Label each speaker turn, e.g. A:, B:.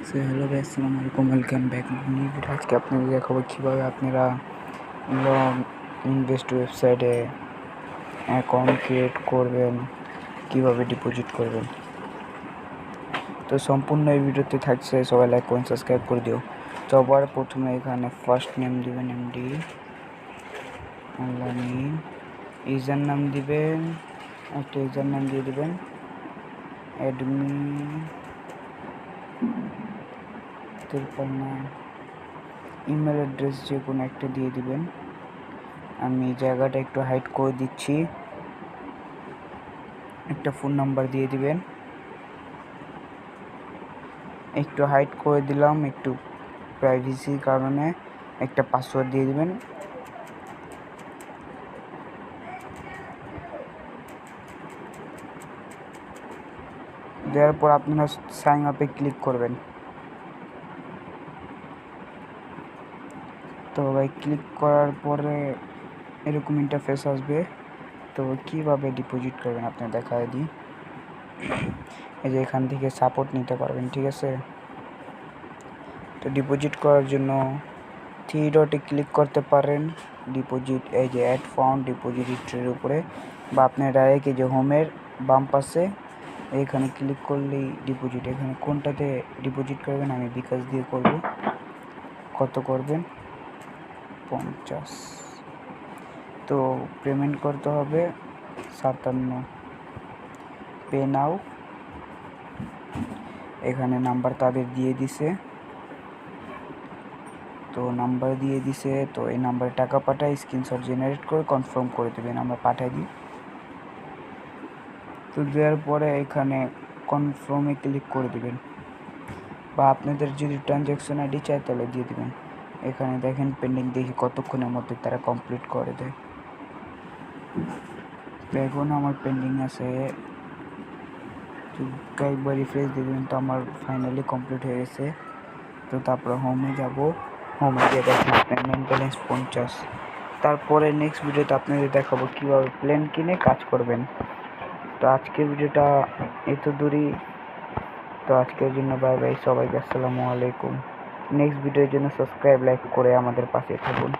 A: So hello guys, আসসালামু আলাইকুম, welcome back new video. আজকে আপনাদের দেখাবো কীভাবে আপনারা লং ইনভেস্ট ওয়েবসাইটে অ্যাকাউন্ট ক্রিয়েট করবেন, কীভাবে ডিপোজিট করবেন। তো সম্পূর্ণ এই ভিডিওতে থাকছে, সবাই লাইক কমেন্ট সাবস্ক্রাইব করে দিও। তো আবার প্রথমে এখানে ফার্স্ট নেম দিবেন এমডি, অনলাইন ইউজার নাম দিবেন, একটা ইউজার নাম দিয়ে দিবেন, অ্যাডমিন, তারপর নাম, ইমেল অ্যাড্রেস যে কোনো একটা দিয়ে দিবেন। আমি জায়গাটা একটু হাইড করে দিচ্ছি। একটা ফোন নাম্বার দিয়ে দিবেন, একটু হাইড করে দিলাম একটু প্রাইভেসির কারণে। একটা পাসওয়ার্ড দিয়ে দিবেন। দেওয়ার পর আপনারা সাইন আপে ক্লিক করবেন। তো ভাই ক্লিক করার পরে এরকম ইন্টারফেস আসবে। তো কীভাবে ডিপোজিট করবেন আপনার দেখায় দিই। এই যে এখান থেকে সাপোর্ট নিতে পারবেন, ঠিক আছে। তো ডিপোজিট করার জন্য 3 ডটে ক্লিক করতে পারেন, ডিপোজিট, এই যে অ্যাড ফান্ড ডিপোজিট হিস্ট্রির উপরে, বা আপনার ডাইরেক্ট এই যে হোমের বাম পাশে এখানে ক্লিক করলেই ডিপোজিট। এখানে কোনটাতে ডিপোজিট করবেন, আমি বিকাশ দিয়ে করব। কত করবেন? 50। তো পেমেন্ট করতে হবে 57। পে নাও। এখানে নাম্বার তাদের দিয়ে দিছে, তো নাম্বার দিয়ে দিছে। তো এই নাম্বারে টাকা পাঠায় স্ক্রিনশট জেনারেট করে কনফার্ম করে দেবেন, আমরা পাঠিয়ে দিই। তো দেওয়ার পরে এখানে কনফার্মে ক্লিক করে দেবেন, বা আপনাদের যদি ট্রানজ্যাকশন আইডি চাই তাহলে দিয়ে দেবেন। এখানে দেখেন পেন্ডিং, দেখি কতক্ষণের মধ্যে তারা কমপ্লিট করে দেয়। তো এখন আমার পেন্ডিং আছে, কয়েকবার রিফ্রেশ দিয়ে দেবেন। তো আমার ফাইনালি কমপ্লিট হয়ে গেছে। তো তারপরে হোমে যাব, হোমে গিয়ে দেখেন পেমেন্ট ব্যালেন্স 50। তারপরে নেক্সট ভিডিওতে আপনাদের দেখাবো কীভাবে প্ল্যান কিনে কাজ করবেন। তো আজকের ভিডিওটা এত দূরই। তো আজকের জন্য বাই বাই সবাইকে, আসসালামু আলাইকুম। নেক্সট ভিডিওর জন্য সাবস্ক্রাইব লাইক করে আমাদের পাশে থাকুন।